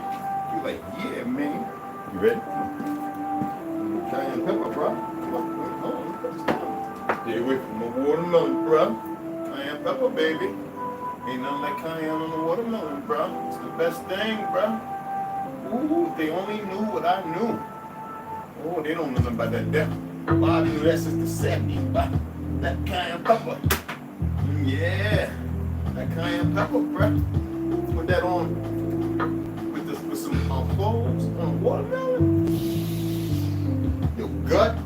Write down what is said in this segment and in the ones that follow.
You like, yeah, man. You ready? Cayenne pepper, bro. Stay away from the watermelon, bro. Cayenne pepper, baby. Ain't nothing like cayenne on the watermelon, bro. It's the best thing, bro. Ooh, if they only knew what I knew. Oh, they don't know nothing about that death. Well, I knew that since the 70s, but that cayenne pepper. Yeah. That cayenne pepper, bro. Put that on with some cloves on watermelon. Your gut,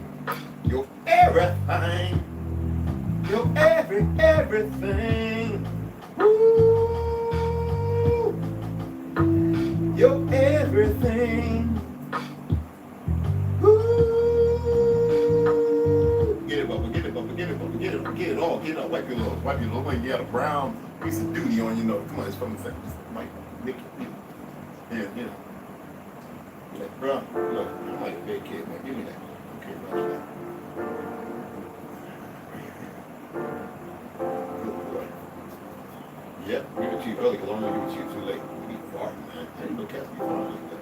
your everything. Your everything. Woo. Your everything. Woo. Get it, Bubba, get it, Bubba, get it, Bubba, get it, get it all, get it all. Wipe your little, like you got a brown piece of duty on your nose. Come on, it's from the second. Mike, Nick, yeah, you know. Like, bro, look, I'm like a big kid, man. Give me that. Okay, bro, that. Yeah, give it to you early because I don't want to give it to you too late. You be farting, man. Ain't no cats be farting like that.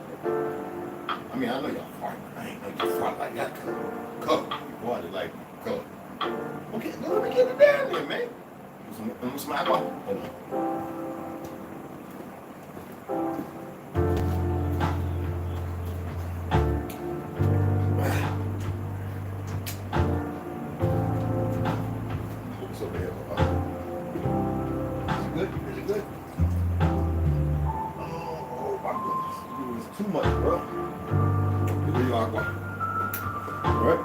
I mean, I know y'all fart, but I ain't know you fart like that. Color. You farted like color. Okay, let me get it down there, man. Some alcohol. Hold on. Too much, bro. Give me agua. All right.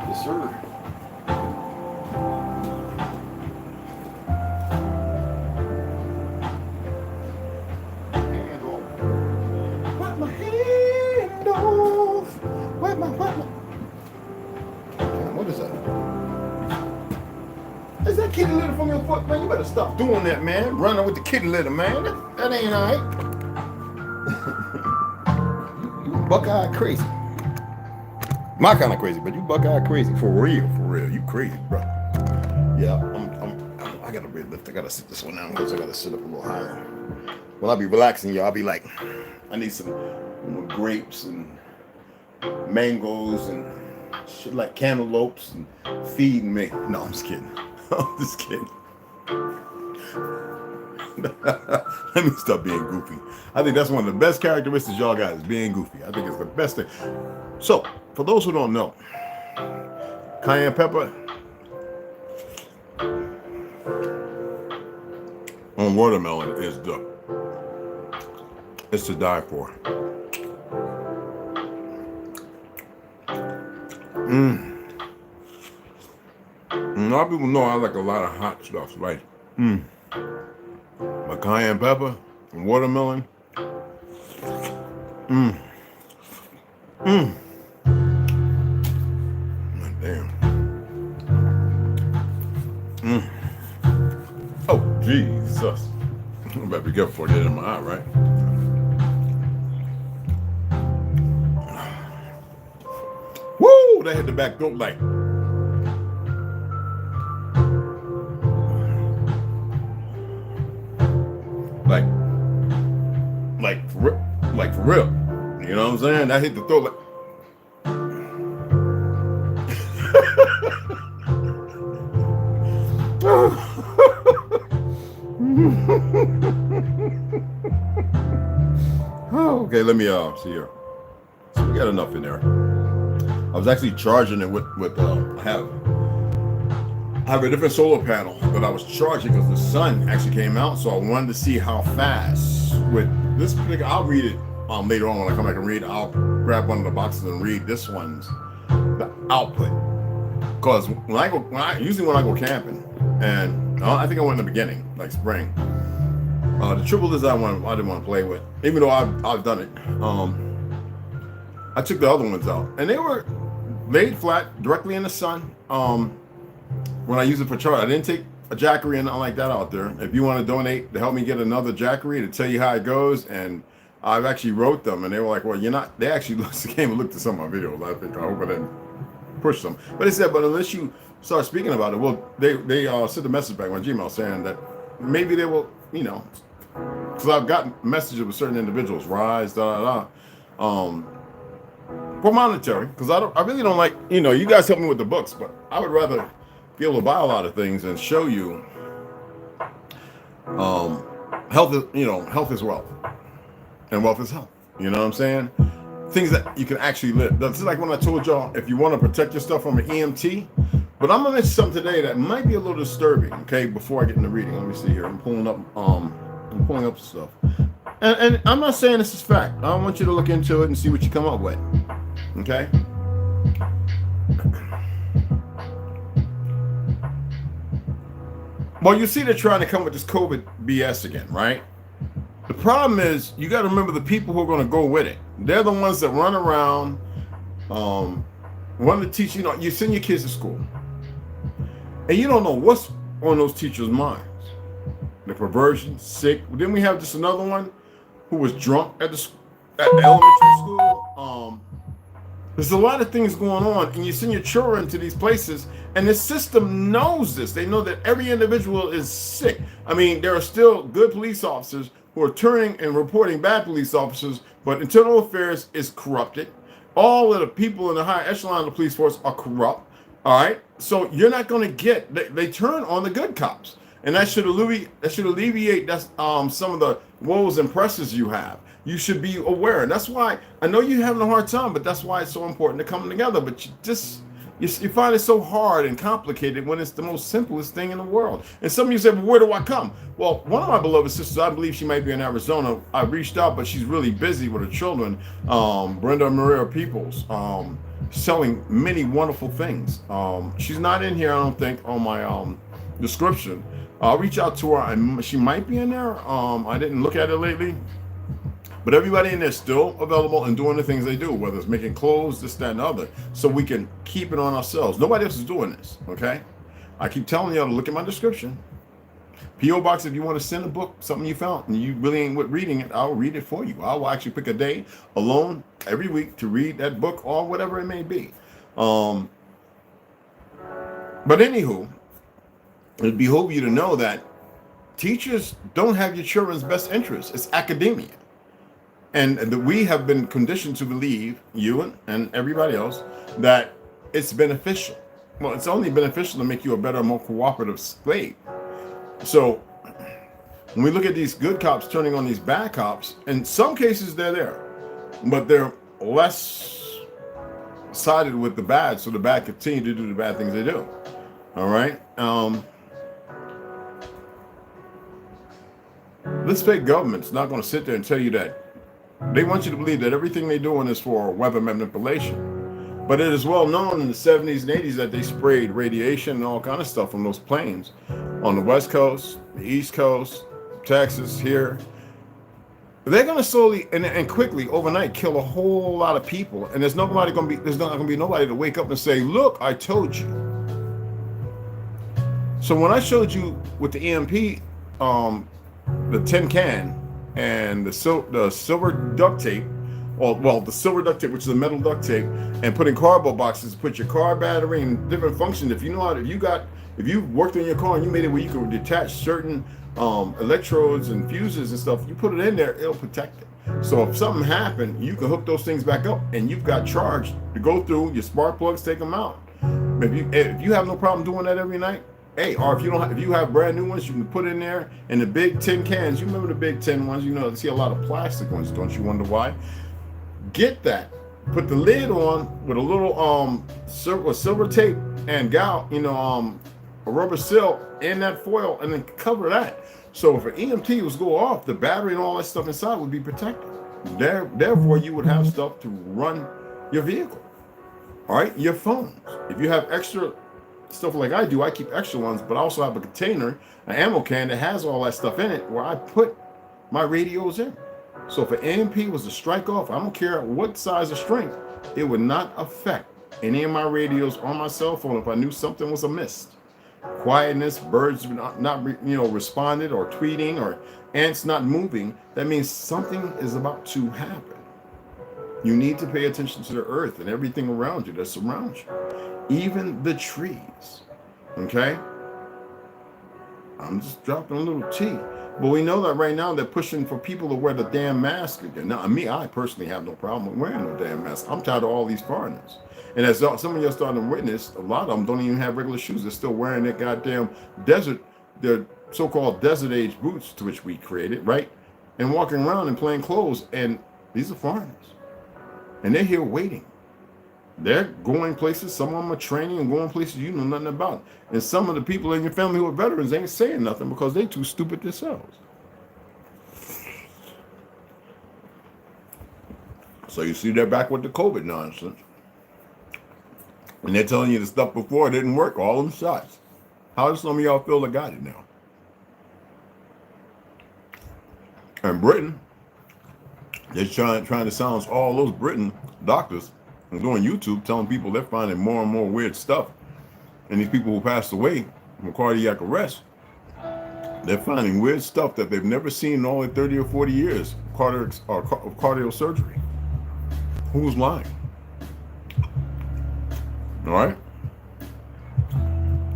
Yes, sir. Hand off. Wipe my hand off. Wipe my. What is that? Is that kitty litter from your foot, man? You better stop doing that, man. Running with the kitty litter, man. That ain't all right. Buckeye crazy. My kind of crazy, but you Buckeye crazy. For real. You crazy, bro. Yeah, I got a red lift. I gotta sit this one down because I gotta sit up a little higher. When I be relaxing, y'all, I'll be like, I need some grapes and mangoes and shit like cantaloupes and feeding me. No, I'm just kidding. I'm just kidding. Let me stop being goofy. I think that's one of the best characteristics y'all got is being goofy. I think it's the best thing. So, for those who don't know, cayenne pepper on watermelon is it's to die for. A lot of people know I like a lot of hot stuff, like my cayenne pepper and watermelon. Damn. Oh, Jesus. I better be careful before I get it in my eye, right? Woo! That hit the back door like. Like for real. You know what I'm saying? That hit the throat like. Oh, okay, let me see here. So we got enough in there. I was actually charging it with I have a different solar panel that I was charging because the sun actually came out, so I wanted to see how fast with this particular. I'll read it later on when I come back and read. I'll grab one of the boxes and read this one's the output. Because when I go camping, and I think I went in the beginning, like spring. The triple is I didn't want to play with, even though I've done it. I took the other ones out, and they were laid flat directly in the sun. When I use it for charge, I didn't take a jackery and nothing like that out there. If you want to donate to help me get another jackery to tell you how it goes, and I've actually wrote them, and they were like, "Well, you're not." They actually came and looked at some of my videos. I hope I didn't push them, but they said, "But unless you start speaking about it, well, they sent a message back on Gmail saying that maybe they will, because I've gotten messages with certain individuals, rise, for monetary, because I really don't like, you guys help me with the books, but I would rather be able to buy a lot of things and show you health is, health is wealth, and wealth is health. You know what I'm saying? Things that you can actually live. That's like when I told y'all, if you want to protect yourself from an EMT. But I'm gonna mention something today that might be a little disturbing. Okay, before I get into reading, let me see here. I'm pulling up stuff, and I'm not saying this is fact. I want you to look into it and see what you come up with. Okay. Well, you see they're trying to come with this COVID BS again, right? The problem is you got to remember the people who are going to go with it. They're the ones that run around, want to teach. You send your kids to school, and you don't know what's on those teachers' minds. The perversion, sick. Then we have just another one who was drunk at elementary school. There's a lot of things going on, and you send your children to these places, and the system knows this. They know that every individual is sick. I mean, there are still good police officers who are turning and reporting bad police officers, but internal affairs is corrupted. All of the people in the higher echelon of the police force are corrupt. All right, so you're not going to get. They turn on the good cops, and that should alleviate some of the woes and pressures you have. You should be aware, and that's why I know you're having a hard time, but that's why it's so important to come together. But you find it so hard and complicated when it's the most simplest thing in the world. And some of you say, well, where do I come? Well, one of my beloved sisters, I believe she might be in Arizona. I reached out, but she's really busy with her children. Brenda Maria Peoples, selling many wonderful things. She's not in here, I don't think, on my description. I'll reach out to her, and she might be in there. I didn't look at it lately. But everybody in there is still available and doing the things they do, whether it's making clothes, this, that, and the other, so we can keep it on ourselves. Nobody else is doing this, okay? I keep telling y'all to look at my description. P.O. Box, if you want to send a book, something you found, and you really ain't with reading it, I'll read it for you. I will actually pick a day alone every week to read that book or whatever it may be. But anywho, it behooves you to know that teachers don't have your children's best interests. It's academia. And we have been conditioned to believe, you and everybody else, that it's beneficial. Well, it's only beneficial to make you a better, more cooperative slave. So when we look at these good cops turning on these bad cops, in some cases they're there, but they're less sided with the bad, so the bad continue to do the bad things they do. All right. This fake government's not going to sit there and tell you that. They want you to believe that everything they're doing is for weather manipulation. But it is well known in the 70s and 80s that they sprayed radiation and all kind of stuff from those planes on the West Coast, the East Coast, Texas, here. They're going to slowly and quickly overnight kill a whole lot of people. And there's not going to be nobody to wake up and say, look, I told you. So when I showed you with the EMP, the tin can, and the silver duct tape, the silver duct tape, which is a metal duct tape, and putting cardboard boxes to put your car battery and different functions. If you worked on your car and you made it where you could detach certain electrodes and fuses and stuff, you put it in there, it'll protect it. So if something happened, you can hook those things back up, and you've got charge to go through your spark plugs, take them out. If you have no problem doing that every night, hey, or if you have brand new ones, you can put in there. In the big tin cans, you remember the big tin ones, you see a lot of plastic ones, don't you wonder why? Get that, put the lid on with a little silver tape and a rubber seal in that foil, and then cover that. So if an EMT was go off, the battery and all that stuff inside would be protected. Therefore, you would have stuff to run your vehicle. All right, your phones. If you have extra stuff like I do, I keep extra ones, but I also have a container, an ammo can that has all that stuff in it where I put my radios in. So if an EMP was to strike off, I don't care what size of strength, it would not affect any of my radios on my cell phone if I knew something was amiss. Quietness, birds not responded, or tweeting, or ants not moving, that means something is about to happen. You need to pay attention to the earth and everything around you that surrounds you. Even the trees, okay? I'm just dropping a little tea. But we know that right now they're pushing for people to wear the damn mask again. Now, me, I personally have no problem with wearing no damn mask. I'm tired of all these foreigners. And as some of you are starting to witness, a lot of them don't even have regular shoes. They're still wearing their goddamn their so-called desert age boots, to which we created, right? And walking around in plain clothes. And these are foreigners. And they're here waiting. They're going places. Some of them are training and going places you know nothing about. And some of the people in your family who are veterans ain't saying nothing because they too stupid themselves. So you see they're back with the COVID nonsense. And they're telling you the stuff before didn't work, all them shots. How does some of y'all feel they got it now? And Britain, they're trying to silence all those Britain doctors and doing YouTube telling people they're finding more and more weird stuff. And these people who passed away from cardiac arrest, they're finding weird stuff that they've never seen in all their 30 or 40 years of cardio surgery. Who's lying? All right?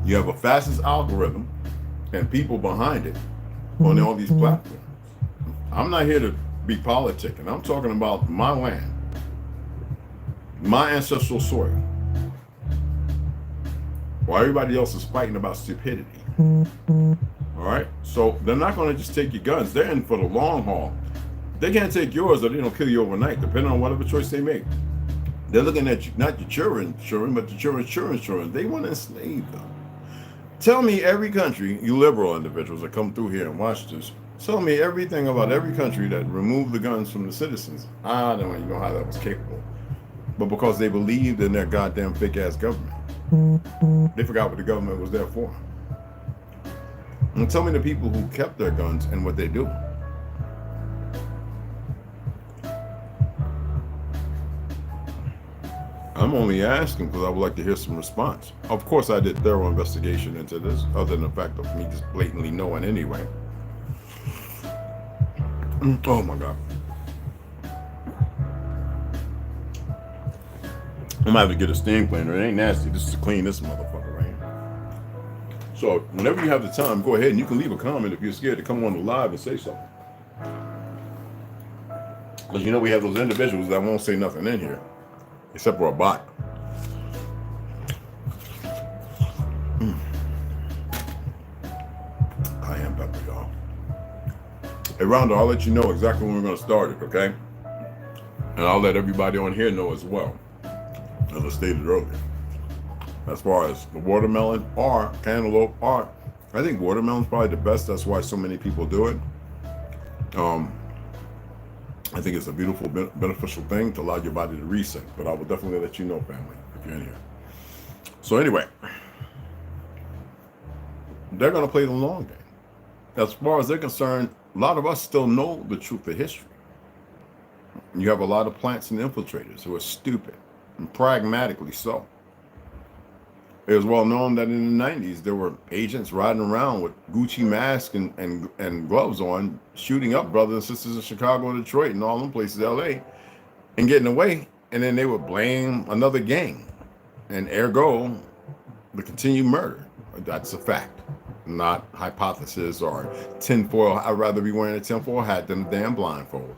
You have a fascist algorithm and people behind it on all these platforms. I'm not here to be politicking. I'm talking about my land, my ancestral soil. While everybody else is fighting about stupidity. All right? So they're not going to just take your guns. They're in for the long haul. They can't take yours or they don't kill you overnight, depending on whatever choice they make. They're looking at you, not your children, but the children. They want to enslave them. Tell me every country, you liberal individuals that come through here and watch this, tell me everything about every country that removed the guns from the citizens. I don't even know how that was capable. But because they believed in their goddamn fake-ass government. They forgot what the government was there for. And tell me the people who kept their guns and what they do. I'm only asking because I would like to hear some response. Of course, I did thorough investigation into this, other than the fact of me just blatantly knowing anyway. Oh my God. I'm gonna have to get a steam cleaner. It ain't nasty. This is to clean this motherfucker right here. So whenever you have the time, go ahead and you can leave a comment if you're scared to come on the live and say something. Because you know we have those individuals that won't say nothing in here. Except for a bot. I am pepper, y'all. Hey, Rhonda, I'll let you know exactly when we're going to start it, okay? And I'll let everybody on here know as well. As I stated earlier. As far as the watermelon or cantaloupe or, I think watermelon's probably the best. That's why so many people do it. I think it's a beautiful, beneficial thing to allow your body to reset. But I will definitely let you know, family, if you're in here. So anyway, they're going to play the long game. As far as they're concerned, a lot of us still know the truth of history. You have a lot of plants and infiltrators who are stupid, and pragmatically so. It was well known that in the 90s, there were agents riding around with Gucci masks and gloves on, shooting up brothers and sisters in Chicago and Detroit and all them places, LA, and getting away. And then they would blame another gang. And ergo, the continued murder. That's a fact, not hypothesis or tinfoil. I'd rather be wearing a tinfoil hat than a damn blindfold.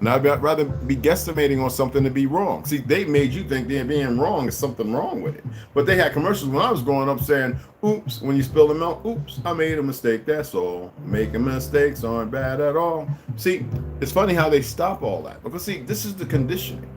Now, I'd rather be guesstimating on something to be wrong. See, they made you think they're being wrong is something wrong with it. But they had commercials when I was growing up saying, oops, when you spill the milk, oops, I made a mistake, that's all. Making mistakes aren't bad at all. See, it's funny how they stop all that. Because, see, this is the conditioning,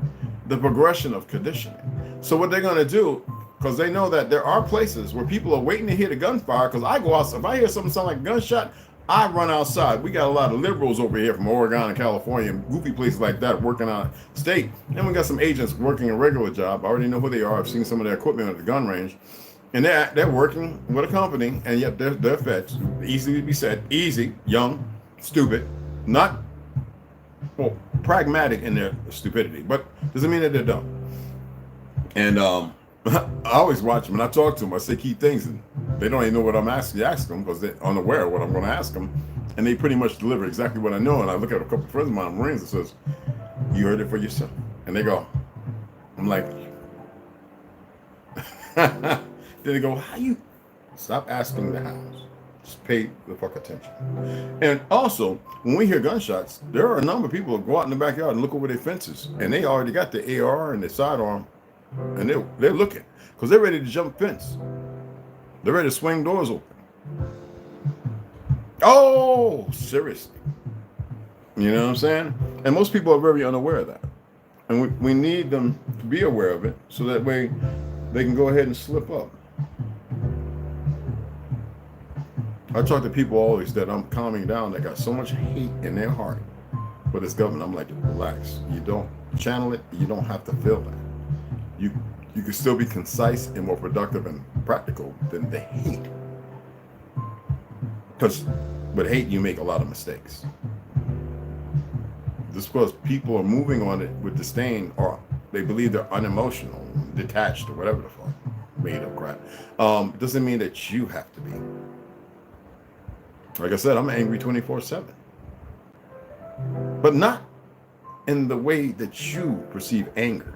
the progression of conditioning. So what they're going to do, because they know that there are places where people are waiting to hear the gunfire, because I go outside, if I hear something sound like a gunshot, I run outside. We got a lot of liberals over here from Oregon and California and goofy places like that working out of state. And we got some agents working a regular job. I already know who they are. I've seen some of their equipment at the gun range. And they're working with a company, and yet they're feds. Easy to be said. Easy, young, stupid, not, well, pragmatic in their stupidity. But doesn't mean that they're dumb. And I always watch them, and I talk to them. I say key things, and they don't even know what I'm asking them because they're unaware of what I'm going to ask them. And they pretty much deliver exactly what I know. And I look at a couple of friends of mine, Marines, and says, you heard it for yourself. And they go, I'm like, then they go, how you? Stop asking the hows. Just pay the fuck attention. And also, when we hear gunshots, there are a number of people who go out in the backyard and look over their fences, and they already got the AR and the sidearm, and they're looking because they're ready to jump fence. They're ready to swing doors open. Oh, seriously. You know what I'm saying? And most people are very unaware of that. And we need them to be aware of it so that way they can go ahead and slip up. I talk to people always that I'm calming down that got so much hate in their heart for this government. I'm like, relax. You don't channel it. You don't have to feel that. You can still be concise and more productive and practical than the hate. Because with hate, you make a lot of mistakes. Just because people are moving on it with disdain, or they believe they're unemotional, detached, or whatever the fuck, made up crap, doesn't mean that you have to be. Like I said, I'm angry 24/7. But not in the way that you perceive anger.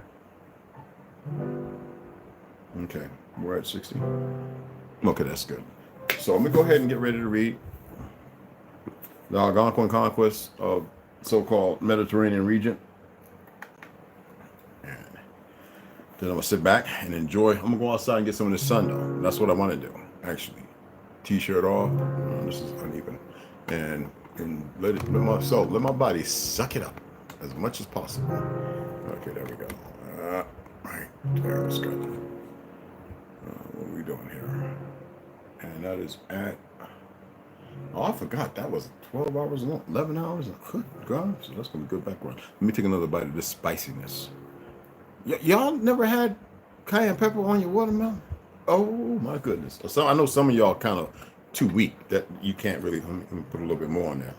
Okay, we're at 60. Okay, that's good. So I'm going to go ahead and get ready to read the Algonquin Conquest of so-called Mediterranean region. And then I'm going to sit back and enjoy. I'm going to go outside and get some of the sun, though. That's what I want to do, actually. T-shirt off. This is uneven. And let my body suck it up as much as possible. Okay, there we go. Right there, that's good. What are we doing here? And that is at, oh, I forgot that was 12 hours long, 11 hours. Good God, so that's gonna be good background. Let me take another bite of this spiciness. Y'all never had cayenne pepper on your watermelon? Oh my goodness. So I know some of y'all kind of too weak that you can't really. Let me put a little bit more on there.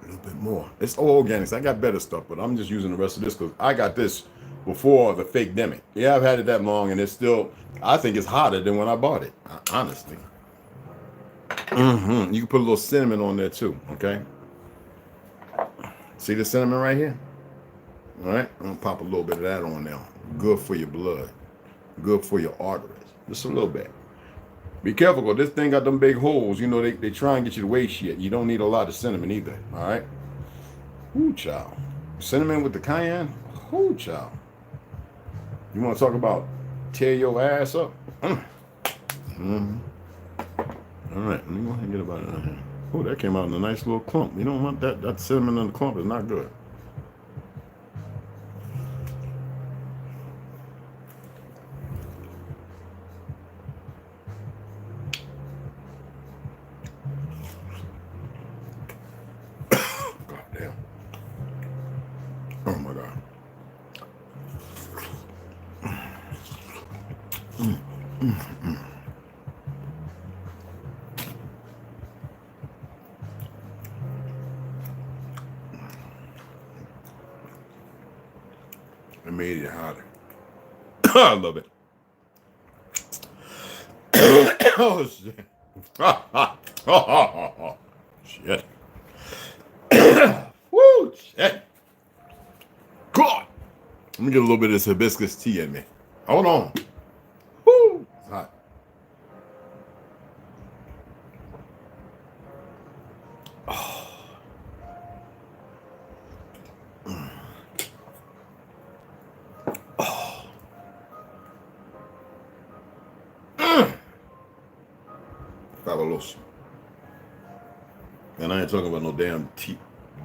A little bit more. It's all organics. I got better stuff, but I'm just using the rest of this because I got this before the fake demic. Yeah, I've had it that long, and it's still, I think it's hotter than when I bought it, honestly. You can put a little cinnamon on there too, okay? See the cinnamon right here? All right, I'm gonna pop a little bit of that on there. Good for your blood, good for your arteries. Just a little bit. Be careful, because this thing got them big holes. You know, they try and get you to waste shit. You don't need a lot of cinnamon either, all right? Ooh, child. Cinnamon with the cayenne? Ooh, child. You want to talk about tear your ass up? All right, let me go ahead and get about it. Oh, that came out in a nice little clump. You don't want that. That cinnamon in the clump is not good. God damn. Oh my God. I made it hotter. I love it. Oh shit. Shit. Woo, shit. God. Let me get a little bit of this hibiscus tea in me. Hold on. Woo. It's hot. Fabuloso. And I ain't talking about no damn tea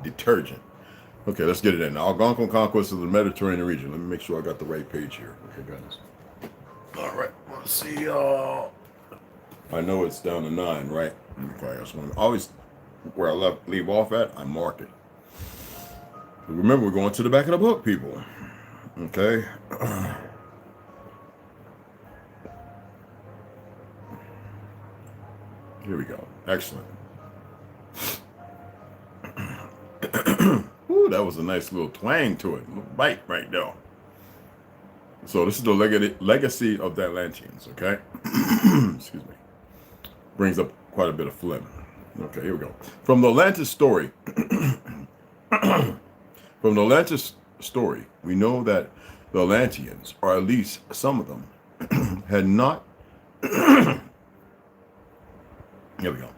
detergent. Okay, let's get it in. Algonquin Conquest of the Mediterranean region. Let me make sure I got the right page here. Okay, guys. All right. Let's see. I know it's down to 9, right? Okay, that's one. Always where I leave off at, I mark it. But remember, we're going to the back of the book, people. Okay. Here we go. Excellent. Ooh, that was a nice little twang to it. Little bite right there. So this is the legacy of the Atlanteans, okay? Excuse me. Brings up quite a bit of phlegm. Okay, here we go. From the Atlantis story, we know that the Atlanteans, or at least some of them, had not. Here we go.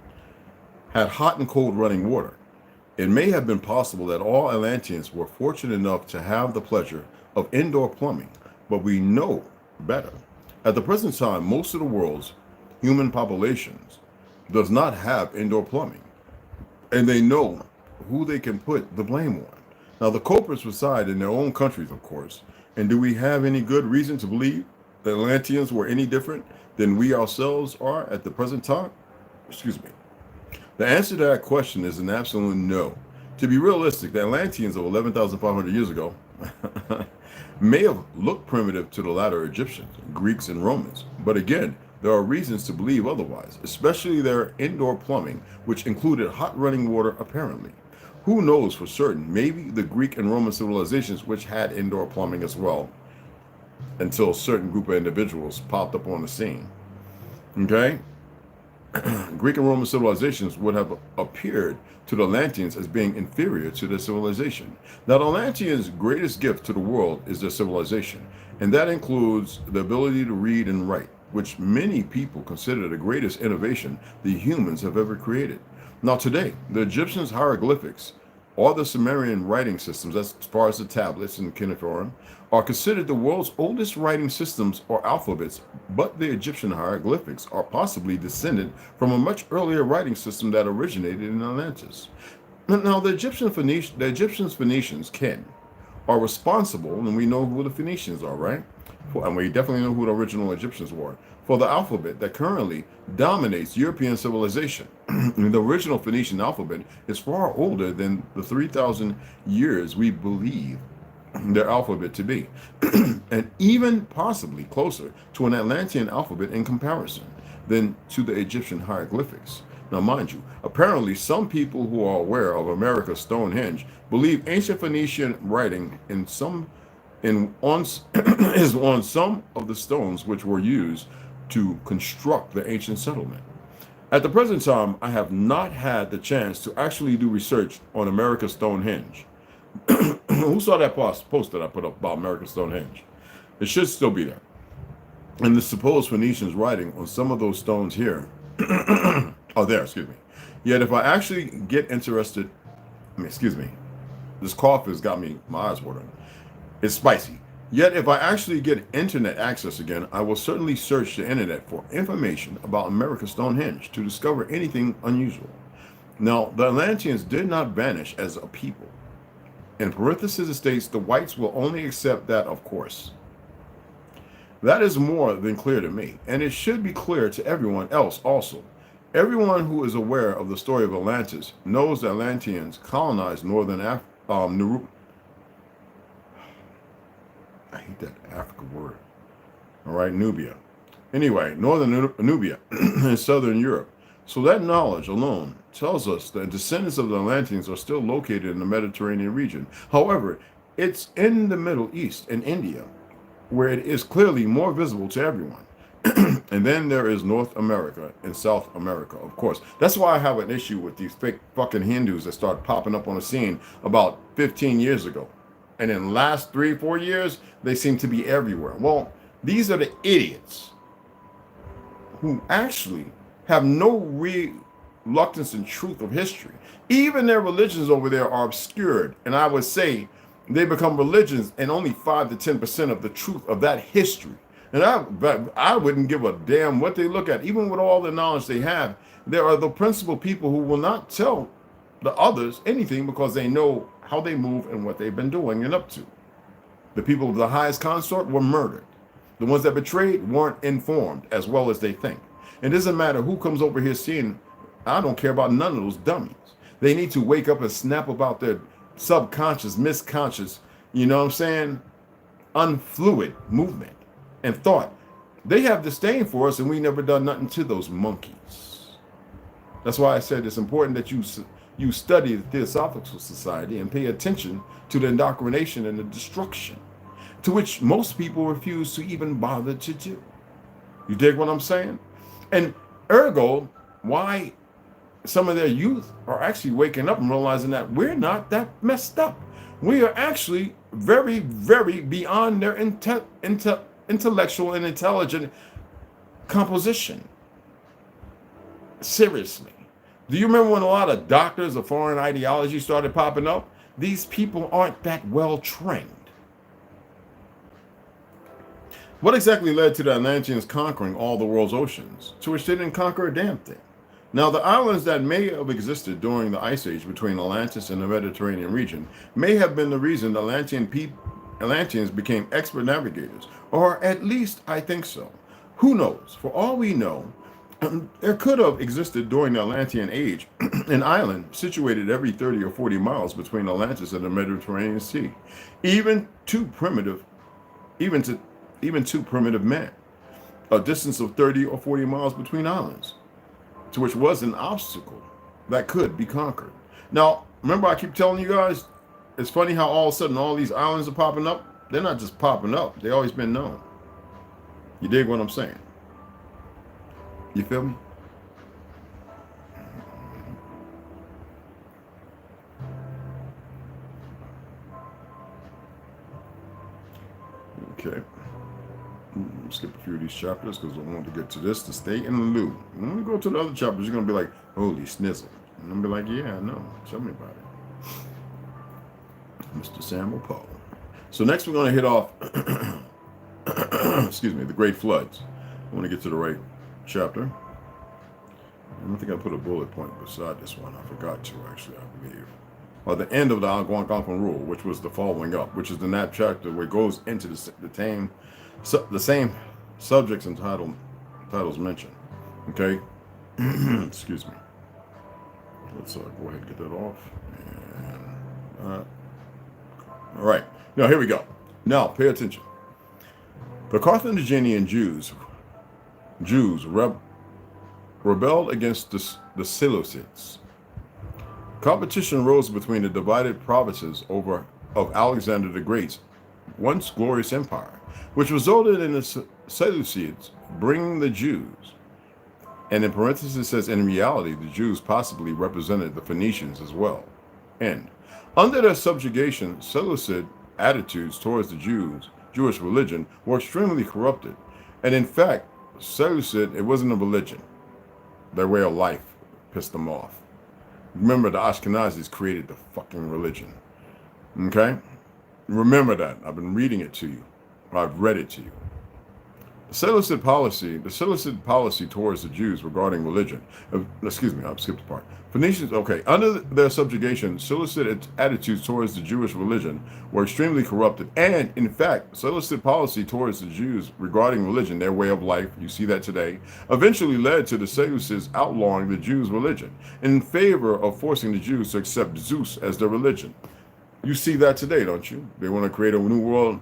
had hot and cold running water. It may have been possible that all Atlanteans were fortunate enough to have the pleasure of indoor plumbing, but we know better. At the present time, most of the world's human populations does not have indoor plumbing, and they know who they can put the blame on. Now, the culprits reside in their own countries, of course, and do we have any good reason to believe the Atlanteans were any different than we ourselves are at the present time? Excuse me. The answer to that question is an absolute no. To be realistic, the Atlanteans of 11,500 years ago may have looked primitive to the latter Egyptians, Greeks, and Romans. But again, there are reasons to believe otherwise, especially their indoor plumbing, which included hot running water apparently. Who knows for certain? Maybe the Greek and Roman civilizations, which had indoor plumbing as well, until a certain group of individuals popped up on the scene. Okay? Greek and Roman civilizations would have appeared to the Atlanteans as being inferior to their civilization. Now, the Atlanteans' greatest gift to the world is their civilization, and that includes the ability to read and write, which many people consider the greatest innovation the humans have ever created. Now, today, the Egyptians' hieroglyphics, or the Sumerian writing systems, as far as the tablets and cuneiform, are considered the world's oldest writing systems or alphabets, but the Egyptian hieroglyphics are possibly descended from a much earlier writing system that originated in Atlantis. Now, the Egyptians Phoenicians are responsible, and we know who the Phoenicians are, right? And we definitely know who the original Egyptians were, for the alphabet that currently dominates European civilization. The original Phoenician alphabet is far older than the 3,000 years we believe their alphabet to be, and even possibly closer to an Atlantean alphabet in comparison than to the Egyptian hieroglyphics. Now, mind you, apparently some people who are aware of America's Stonehenge believe ancient Phoenician writing is on some of the stones which were used to construct the ancient settlement. At the present time, I have not had the chance to actually do research on America's Stonehenge. Who saw that post that I put up about America's Stonehenge? It should still be there. And the supposed Phoenicians writing on some of those stones here are there, excuse me. Yet if I actually get interested, this cough has got my eyes watering. It's spicy. Yet if I actually get internet access again, I will certainly search the internet for information about America's Stonehenge to discover anything unusual. Now, the Atlanteans did not vanish as a people. In parentheses, it states the whites will only accept that, of course. That is more than clear to me, and it should be clear to everyone else also. Everyone who is aware of the story of Atlantis knows the Atlanteans colonized northern I hate that Africa word. All right, Nubia. Anyway, northern Nubia in southern Europe. So that knowledge alone tells us that descendants of the Atlanteans are still located in the Mediterranean region. However, it's in the Middle East and India, where it is clearly more visible to everyone. And then there is North America and South America, of course. That's why I have an issue with these fake fucking Hindus that started popping up on the scene about 15 years ago. And in the last 3-4 years, they seem to be everywhere. Well, these are the idiots who actually have no reluctance and truth of history. Even their religions over there are obscured. And I would say they become religions and only 5 to 10% of the truth of that history. And I wouldn't give a damn what they look at. Even with all the knowledge they have, there are the principal people who will not tell the others anything because they know how they move and what they've been doing and up to. The people of the highest consort were murdered. The ones that betrayed weren't informed as well as they think. It doesn't matter who comes over here seeing, I don't care about none of those dummies. They need to wake up and snap about their subconscious, misconscious, you know what I'm saying, unfluid movement and thought. They have disdain for us and we never done nothing to those monkeys. That's why I said it's important that you study the Theosophical Society and pay attention to the indoctrination and the destruction, to which most people refuse to even bother to do. You dig what I'm saying? And ergo, why some of their youth are actually waking up and realizing that we're not that messed up. We are actually very, very beyond their intellectual and intelligent composition. Seriously. Do you remember when a lot of doctors of foreign ideology started popping up? These people aren't that well trained. What exactly led to the Atlanteans conquering all the world's oceans, to which they didn't conquer a damn thing? Now, the islands that may have existed during the Ice Age between Atlantis and the Mediterranean region may have been the reason the Atlanteans became expert navigators, or at least I think so. Who knows? For all we know, there could have existed during the Atlantean Age an island situated every 30 or 40 miles between Atlantis and the Mediterranean Sea, even too primitive men, a distance of 30 or 40 miles between islands, to which was an obstacle that could be conquered. Now, remember I keep telling you guys, it's funny how all of a sudden all these islands are popping up. They're not just popping up. They've always been known. You dig what I'm saying? You feel me? Okay. Skip a few of these chapters because I want to get to this to stay in the loop. When we go to the other chapters, you're going to be like, holy snizzle. And I'm going to be like, yeah, I know. Tell me about it. Mr. Samuel Poe. So next we're going to hit off, excuse me, the Great Floods. I want to get to the right chapter. I don't think I put a bullet point beside this one. I forgot to, actually, I believe. Or the end of the Algonquin Rule, which was the following up, which is the nap chapter where it goes into the same subjects and titles mentioned. Okay? Excuse me. Let's go ahead and get that off. And, all right. Now, here we go. Now, pay attention. The Carthaginian Jews rebelled against the Seleucids. Competition rose between the divided provinces of Alexander the Great's once glorious empire, which resulted in the Seleucids bringing the Jews. And in parentheses it says, in reality, the Jews possibly represented the Phoenicians as well. And under their subjugation, Seleucid attitudes towards the Jewish religion, were extremely corrupted. And in fact, Seleucid, it wasn't a religion. Their way of life pissed them off. Remember, the Ashkenazis created the fucking religion. Okay? Remember that. I've been reading it to you. I've read it to you. The Seleucid policy towards the Jews regarding religion. Excuse me, I've skipped a part. Phoenicians, okay. Under their subjugation, Seleucid attitudes towards the Jewish religion were extremely corrupted. And, in fact, Seleucid policy towards the Jews regarding religion, their way of life, you see that today, eventually led to the Seleucids outlawing the Jews' religion in favor of forcing the Jews to accept Zeus as their religion. You see that today, don't you? They want to create a new world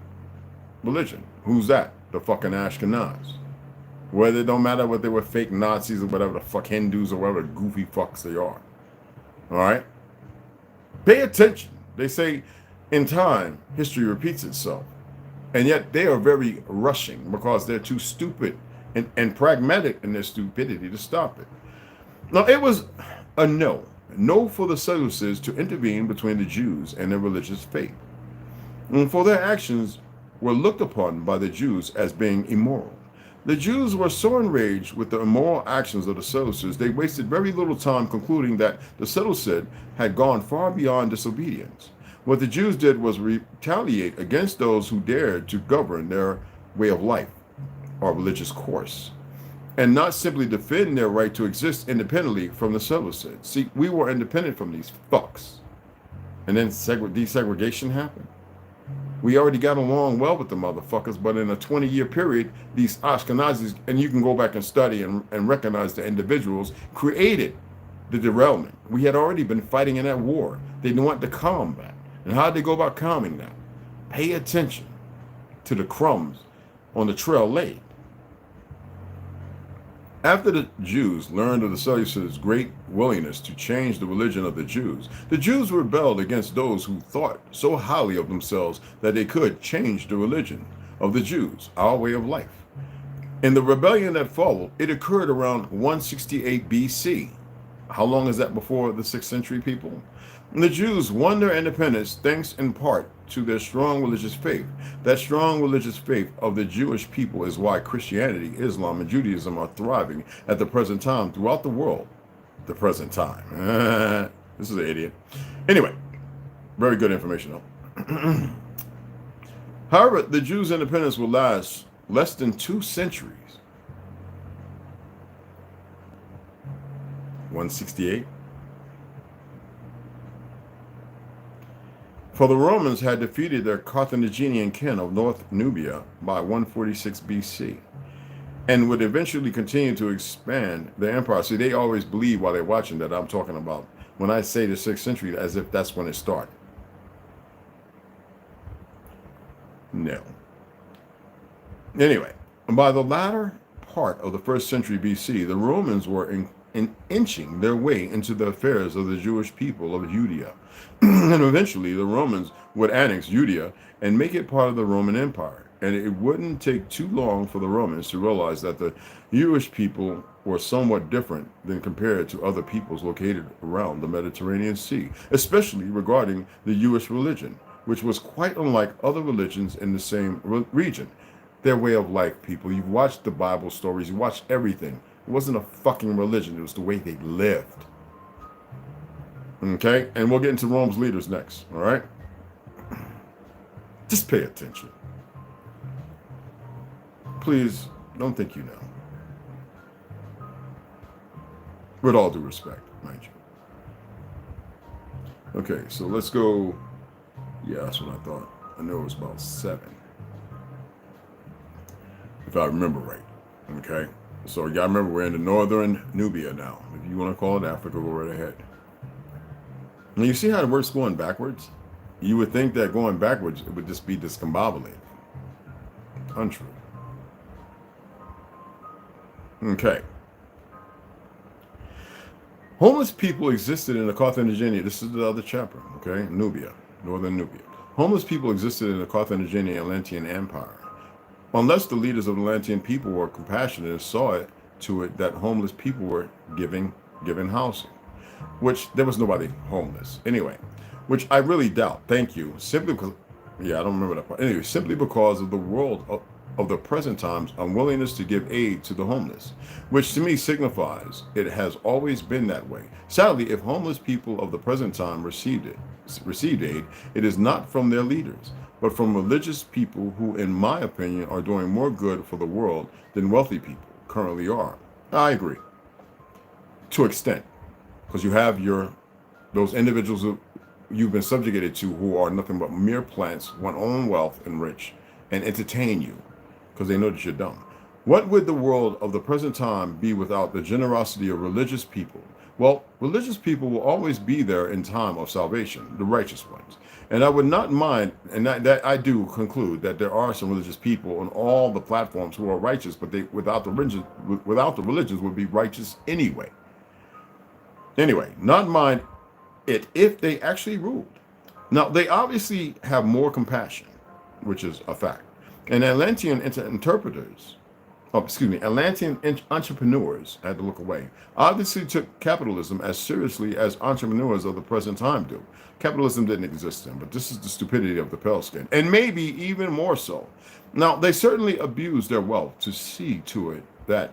religion. Who's that? The fucking Ashkenaz. Whether it don't matter what they were fake Nazis or whatever the fuck Hindus or whatever the goofy fucks they are. All right? Pay attention. They say in time, history repeats itself. And yet they are very rushing because they're too stupid and pragmatic in their stupidity to stop it. Now, it was a no for the Seleucids to intervene between the Jews and their religious faith. And for their actions were looked upon by the Jews as being immoral. The Jews were so enraged with the immoral actions of the Seleucids, they wasted very little time concluding that the Seleucid had gone far beyond disobedience. What the Jews did was retaliate against those who dared to govern their way of life or religious course, and not simply defend their right to exist independently from the Seleucids. See, we were independent from these fucks. And then desegregation happened. We already got along well with the motherfuckers, but in a 20-year period, these Ashkenazis, and you can go back and study and recognize the individuals, created the derailment. We had already been fighting in that war. They didn't want to calm that. And how did they go about calming that? Pay attention to the crumbs on the trail laid. After the Jews learned of the Seleucids' great willingness to change the religion of the Jews rebelled against those who thought so highly of themselves that they could change the religion of the Jews, our way of life. In the rebellion that followed, it occurred around 168 BC. How long is that before the 6th century, people? And the Jews won their independence thanks in part to their strong religious faith. That strong religious faith of the Jewish people is why Christianity, Islam, and Judaism are thriving at the present time throughout the world. the present time. This is an idiot. Anyway, very good information though. However, the Jews' independence will last less than 2 centuries. 168. For the Romans had defeated their Carthaginian kin of North Nubia by 146 BC and would eventually continue to expand their empire. See, they always believe while they're watching that I'm talking about when I say the 6th century as if that's when it started. No. Anyway, by the latter part of the 1st century BC, the Romans were inching their way into the affairs of the Jewish people of Judea. And eventually the Romans would annex Judea and make it part of the Roman Empire. And it wouldn't take too long for the Romans to realize that the Jewish people were somewhat different than compared to other peoples located around the Mediterranean Sea, especially regarding the Jewish religion, which was quite unlike other religions in the same region. Their way of life, people. You've watched the Bible stories, you watched everything. It wasn't a fucking religion, it was the way they lived. Okay? And we'll get into Rome's leaders next, all right? Just pay attention. Please, don't think you know. With all due respect, mind you. Okay, so let's go. Yeah, that's what I thought. I know it was about 7. If I remember right. Okay? So you gotta remember we're in the northern Nubia now. If you want to call it Africa, go right ahead. Now you see how it works going backwards? You would think that going backwards, it would just be discombobulated. Untrue. Okay. Homeless people existed in the Carthaginian. This is the other chapter, okay? Nubia, northern Nubia. Homeless people existed in the Carthaginian Atlantean Empire. Unless the leaders of the Atlantean people were compassionate and saw it to it that homeless people were given housing, which there was nobody homeless anyway, which I really doubt. Thank you. Simply because, yeah, I don't remember that part. Anyway, simply because of the world of the present times unwillingness to give aid to the homeless, which to me signifies it has always been that way. Sadly, if homeless people of the present time received aid, it is not from their leaders, but from religious people who, in my opinion, are doing more good for the world than wealthy people currently are. I agree. To an extent. Because you have those individuals who you've been subjugated to who are nothing but mere plants, want own wealth and rich, and entertain you because they know that you're dumb. What would the world of the present time be without the generosity of religious people? Well, religious people will always be there in time of salvation, the righteous ones. And I would not mind, and that I do conclude that there are some religious people on all the platforms who are righteous, but they without the religions would be righteous anyway. Anyway, not mind it if they actually ruled. Now, they obviously have more compassion, which is a fact. And Atlantean entrepreneurs, I had to look away, obviously took capitalism as seriously as entrepreneurs of the present time do. Capitalism didn't exist then, but this is the stupidity of the pale skin, and maybe even more so. Now, they certainly abused their wealth to see to it that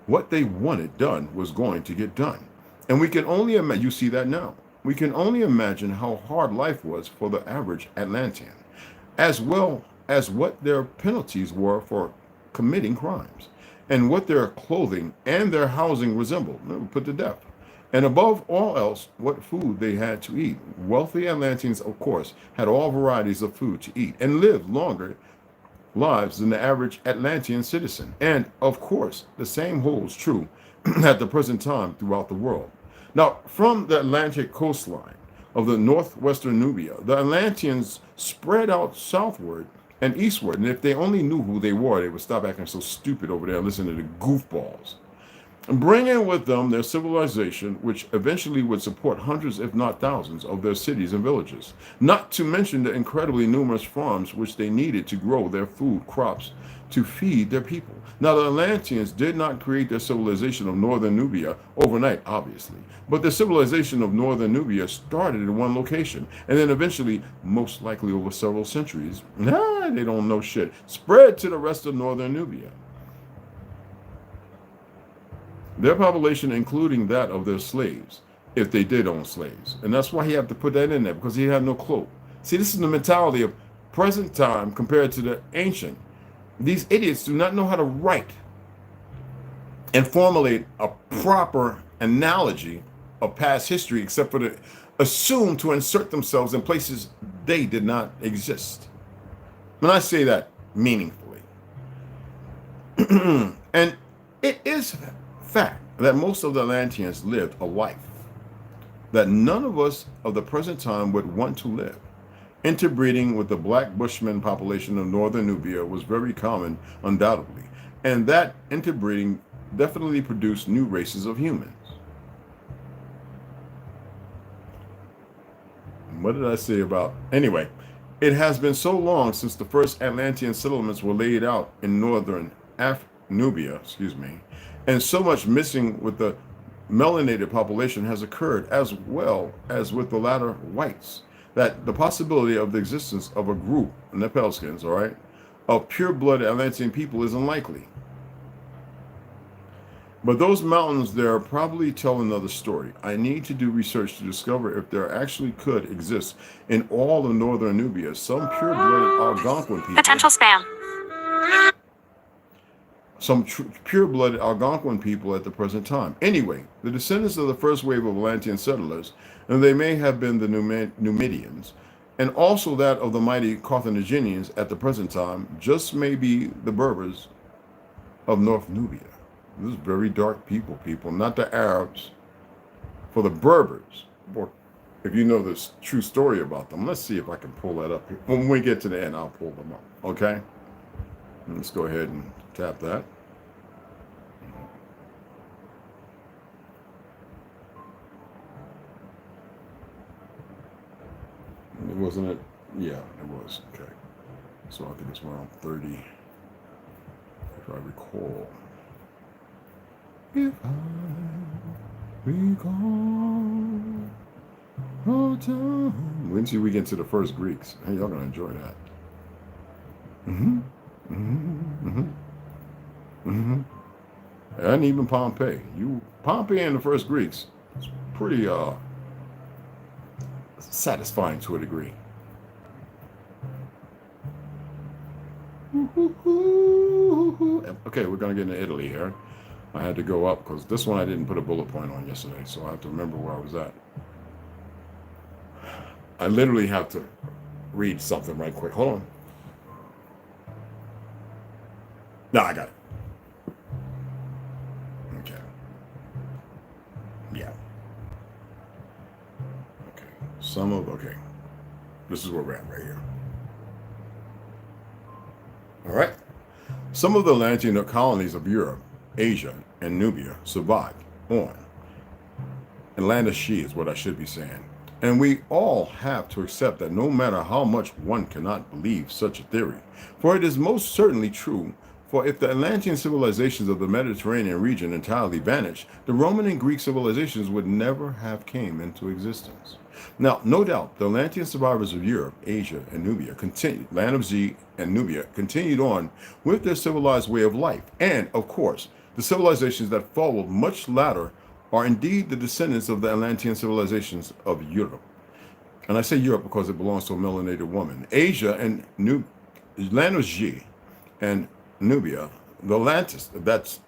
what they wanted done was going to get done. And we can only imagine, you see that now, we can only imagine how hard life was for the average Atlantean, as well as what their penalties were for committing crimes, and what their clothing and their housing resembled, put to death. And above all else, what food they had to eat. Wealthy Atlanteans, of course, had all varieties of food to eat and lived longer lives than the average Atlantean citizen. And, of course, the same holds true at the present time throughout the world. Now, from the Atlantic coastline of the northwestern Nubia, the Atlanteans spread out southward and eastward, and if they only knew who they were, they would stop acting so stupid over there and listen to the goofballs. And bringing with them their civilization, which eventually would support hundreds, if not thousands, of their cities and villages, not to mention the incredibly numerous farms which they needed to grow their food crops to feed their people. Now, the Atlanteans did not create their civilization of northern Nubia overnight, obviously, but the civilization of northern Nubia started in one location, and then eventually, most likely over several centuries, they don't know shit, spread to the rest of northern Nubia. Their population, including that of their slaves, if they did own slaves. And that's why he had to put that in there, because he had no clue. See, this is the mentality of present time compared to the ancient. These idiots do not know how to write and formulate a proper analogy of past history, except for to assume to insert themselves in places they did not exist. And I say that meaningfully. And it is fact that most of the Atlanteans lived a life that none of us of the present time would want to live. Interbreeding with the black Bushman population of northern Nubia was very common, undoubtedly, and that interbreeding definitely produced new races of humans. What did I say about? Anyway, it has been so long since the first Atlantean settlements were laid out in northern Nubia, and so much missing with the melanated population has occurred, as well as with the latter whites, that the possibility of the existence of a group, Nepalskins, all right, of pure-blooded Atlantean people is unlikely. But those mountains there probably tell another story. I need to do research to discover if there actually could exist in all of northern Nubia some pure-blooded Algonquin people. Potential spam. Some pure-blooded Algonquin people at the present time. Anyway, the descendants of the first wave of Atlantean settlers, and they may have been the Numidians, and also that of the mighty Carthaginians at the present time, just may be the Berbers of North Nubia. This is very dark people, not the Arabs. For the Berbers, if you know this true story about them, let's see if I can pull that up. When we get to the end, I'll pull them up, okay? Let's go ahead and tap that. Wasn't it? Yeah, it was. Okay. So I think it's around 30, if I recall. If I recall all time. Wait until we get to the first Greeks. Hey, y'all gonna enjoy that. And even Pompeii. Pompeii and the first Greeks. It's pretty satisfying to a degree. Okay, we're gonna get into Italy here. I had to go up because this one I didn't put a bullet point on yesterday, so I have to remember where I was at. I literally have to read something right quick. Hold on. No, I got it. Okay. Yeah. Okay. Okay. This is where we're at right here. All right. Some of the Atlantean colonies of Europe, Asia, and Nubia survived on. Atlantis she is what I should be saying. And we all have to accept that no matter how much one cannot believe such a theory, for it is most certainly true. For if the Atlantean civilizations of the Mediterranean region entirely vanished, the Roman and Greek civilizations would never have came into existence. Now, no doubt, the Atlantean survivors of Europe, Asia, and Nubia continued, land of Zelle and Nubia, continued on with their civilized way of life. And, of course, the civilizations that followed much later are indeed the descendants of the Atlantean civilizations of Europe. And I say Europe because it belongs to a melanated woman. Asia and land of Zelle and Nubia, the Atlantis, that's,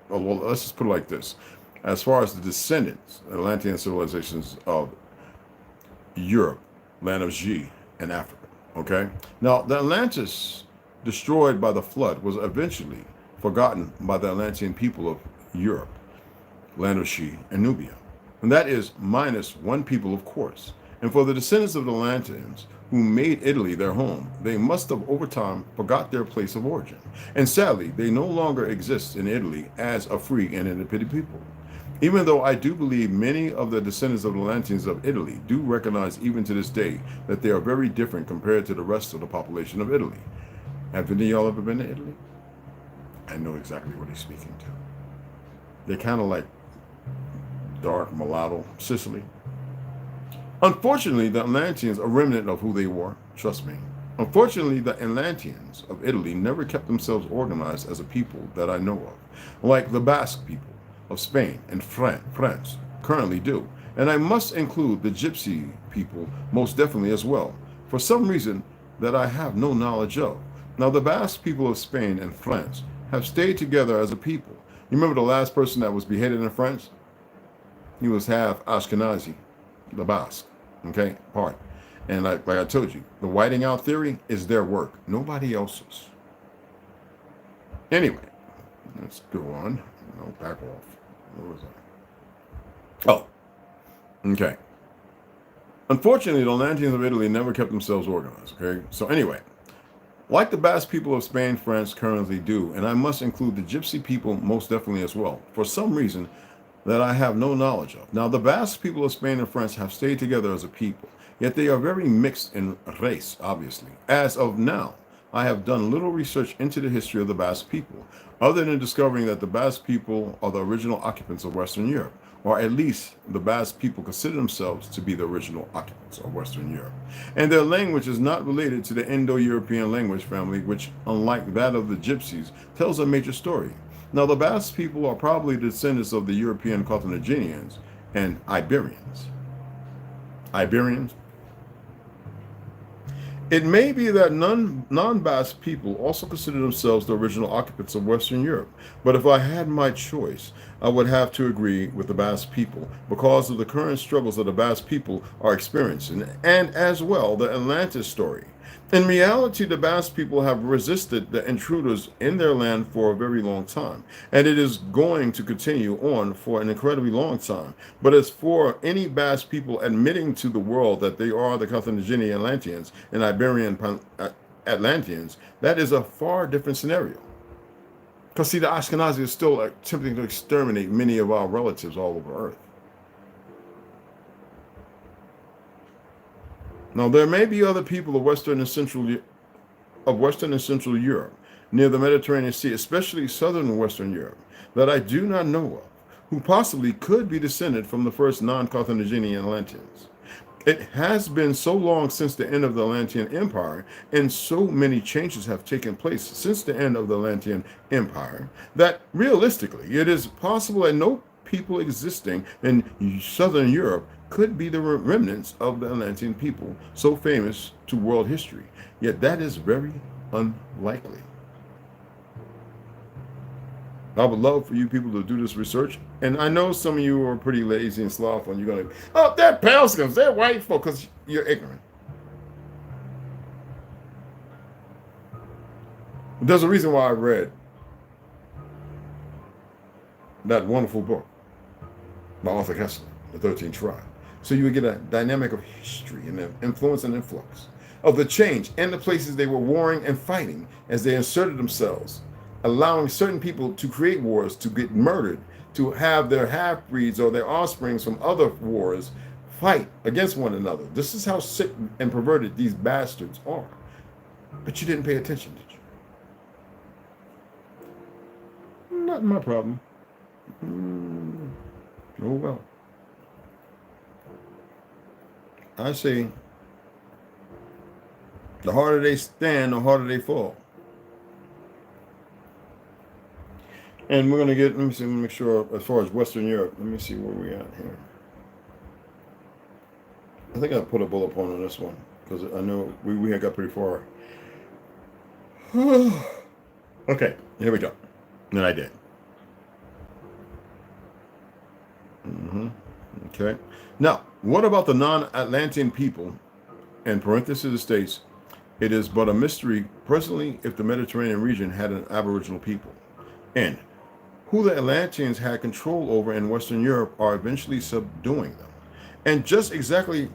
well, let's just put it like this. As far as the descendants, Atlantean civilizations of Europe, land of Zelle, and Africa, okay? Now, the Atlantis destroyed by the flood was eventually forgotten by the Atlantean people of Europe, land of Zelle, and Nubia. And that is minus one people, of course. And for the descendants of the Atlanteans who made Italy their home, they must have over time forgot their place of origin. And sadly, they no longer exist in Italy as a free and independent people. Even though I do believe many of the descendants of the Atlanteans of Italy do recognize even to this day that they are very different compared to the rest of the population of Italy. Have any of y'all ever been to Italy? I know exactly what he's speaking to. They're kind of like dark mulatto Sicily. Unfortunately, the Atlanteans are a remnant of who they were, trust me. Unfortunately, the Atlanteans of Italy never kept themselves organized as a people that I know of, like the Basque people of Spain and France currently do. And I must include the Gypsy people most definitely as well, for some reason that I have no knowledge of. Now, the Basque people of Spain and France have stayed together as a people. You remember the last person that was beheaded in France? He was half Ashkenazi, the Basque, okay, part. And like I told you, the whiting out theory is their work, nobody else's. Anyway, let's go on. No, back off. Where was I? Oh, okay. Unfortunately, the Atlanteans of Italy never kept themselves organized, okay? So anyway, like the Basque people of Spain, France currently do, and I must include the Gypsy people most definitely as well, for some reason that I have no knowledge of. Now, the Basque people of Spain and France have stayed together as a people, yet they are very mixed in race, obviously. As of now, I have done little research into the history of the Basque people, other than discovering that the Basque people are the original occupants of Western Europe, or at least the Basque people consider themselves to be the original occupants of Western Europe. And their language is not related to the Indo-European language family, which, unlike that of the Gypsies, tells a major story. Now, the Basque people are probably descendants of the European Carthaginians and Iberians. Iberians? It may be that non-Basque people also consider themselves the original occupants of Western Europe, but if I had my choice, I would have to agree with the Basque people because of the current struggles that the Basque people are experiencing, and as well the Atlantis story. In reality, the Basque people have resisted the intruders in their land for a very long time, and it is going to continue on for an incredibly long time. But as for any Basque people admitting to the world that they are the Carthaginian Atlanteans and Iberian Atlanteans, that is a far different scenario. Because see, the Ashkenazi is still attempting to exterminate many of our relatives all over Earth. Now, there may be other people of Western and Central Europe, near the Mediterranean Sea, especially Southern and Western Europe, that I do not know of, who possibly could be descended from the first non-Carthaginian Atlanteans. It has been so long since the end of the Atlantean Empire, and so many changes have taken place since the end of the Atlantean Empire, that realistically, it is possible that no people existing in Southern Europe could be the remnants of the Atlantean people so famous to world history. Yet that is very unlikely. I would love for you people to do this research. And I know some of you are pretty lazy and slothful, and you're going to, oh, they're Pelskins, they're white folk, because you're ignorant. There's a reason why I read that wonderful book by Arthur Koestler, The 13th Tribe. So you would get a dynamic of history and the influence and influx of the change and the places they were warring and fighting as they inserted themselves, allowing certain people to create wars, to get murdered, to have their half-breeds or their offsprings from other wars fight against one another. This is how sick and perverted these bastards are. But you didn't pay attention, did you? Not my problem. Oh well. I say, the harder they stand, the harder they fall. And we're going to get, let me see, make sure, as far as Western Europe, let me see where we at here. I think I put a bullet point on this one, because I know we had got pretty far. Okay, here we go. And I did. Okay. Now, what about the non-Atlantean people? In parentheses, it states, it is but a mystery presently if the Mediterranean region had an aboriginal people, and who the Atlanteans had control over in Western Europe are eventually subduing them. And just exactly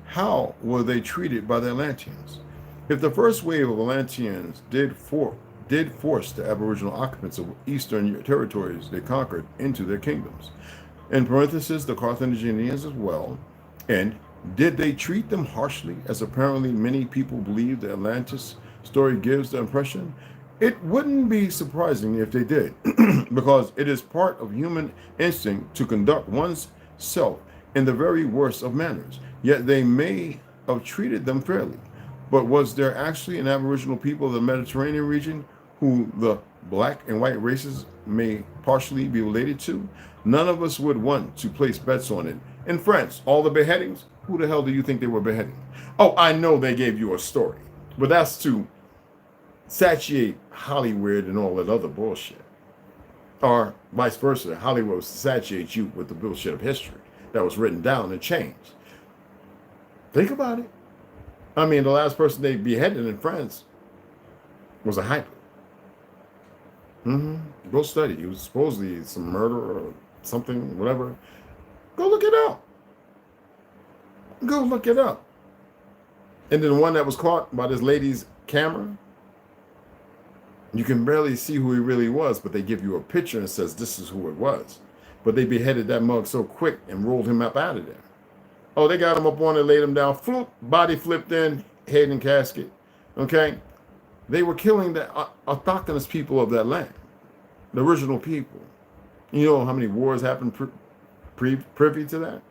how were they treated by the Atlanteans? If the first wave of Atlanteans did force the aboriginal occupants of eastern territories they conquered into their kingdoms, in parentheses, the Carthaginians as well, and did they treat them harshly, as apparently many people believe the Atlantis story gives the impression? It wouldn't be surprising if they did, because it is part of human instinct to conduct one's self in the very worst of manners, yet they may have treated them fairly. But was there actually an Aboriginal people of the Mediterranean region who the black and white races may partially be related to? None of us would want to place bets on it. In France, all the beheadings, who the hell do you think they were beheading? Oh, I know they gave you a story, but that's to satiate Hollywood and all that other bullshit. Or vice versa, Hollywood satiates you with the bullshit of history that was written down and changed. Think about it. I mean, the last person they beheaded in France was a hyper. Go study. He was supposedly some murder or something, whatever. Go look it up. Go look it up. And then the one that was caught by this lady's camera, you can barely see who he really was, but they give you a picture and says this is who it was. But they beheaded that mug so quick and rolled him up out of there. Oh, they got him up on it, laid him down, floop, body flipped in, head in casket. Okay? They were killing the autochthonous people of that land, the original people. You know how many wars happened privy to that?